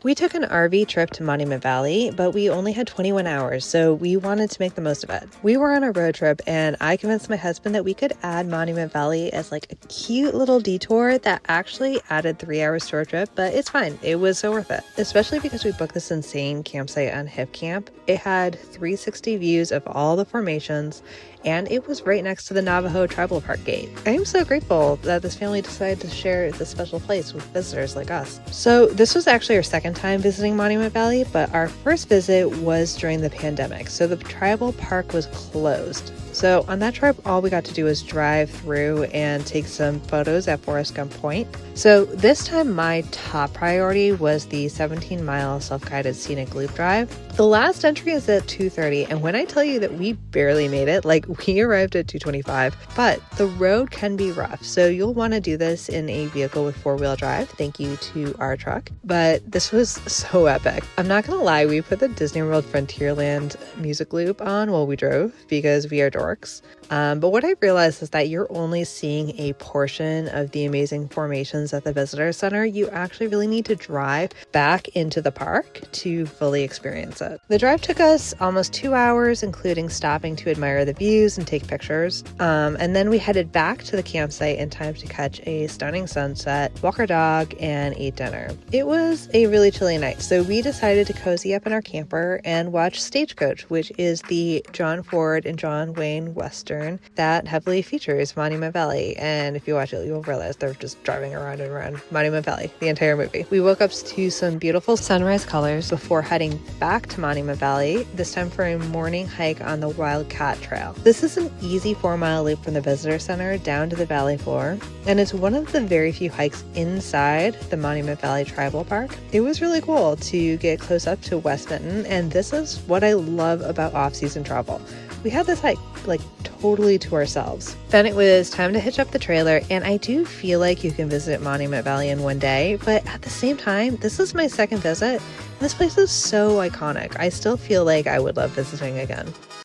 We took an RV trip to Monument Valley, but we only had 21 hours, so we wanted to make the most of it. We were on a road trip, and I convinced my husband that we could add Monument Valley as like a cute little detour that actually added 3 hours to our trip, but it's fine. It was so worth it, especially because we booked this insane campsite on Hip Camp. It had 360 views of all the formations, and it was right next to the Navajo Tribal Park gate. I am so grateful that this family decided to share this special place with visitors like us. So this was actually our second time visiting Monument Valley, but our first visit was during the pandemic, so the tribal park was closed. So on that trip, all we got to do was drive through and take some photos at Forest Gump Point. So this time, my top priority was the 17-mile self-guided scenic loop drive. The last entry is at 2:30, and when I tell you that we barely made it, like we arrived at 2:25, but the road can be rough, so you'll want to do this in a vehicle with four-wheel drive. Thank you to our truck. But this was so epic. I'm not gonna lie, we put the Disney World Frontierland music loop on while we drove because we are dorks. But what I realized is that you're only seeing a portion of the amazing formations at the visitor center. You actually really need to drive back into the park to fully experience it. The drive took us almost 2 hours, including stopping to admire the views and take pictures. And then we headed back to the campsite in time to catch a stunning sunset, walk our dog, and eat dinner. It was a really chilly night, so we decided to cozy up in our camper and watch Stagecoach, which is the John Ford and John Wayne Western that heavily features Monument Valley. And if you watch it, you'll realize they're just driving around and around Monument Valley the entire movie. We woke up to some beautiful sunrise colors before heading back to Monument Valley, this time for a morning hike on the Wildcat Trail. This is an easy 4-mile loop from the visitor center down to the valley floor, and it's one of the very few hikes inside the Monument Valley Tribal Park. It was really cool to get close up to West Mitten, and this is what I love about off-season travel. We had this hike like totally to ourselves. Then it was time to hitch up the trailer, and I do feel like you can visit Monument Valley in one day, but at the same time, this is my second visit. This place is so iconic. I still feel like I would love visiting again.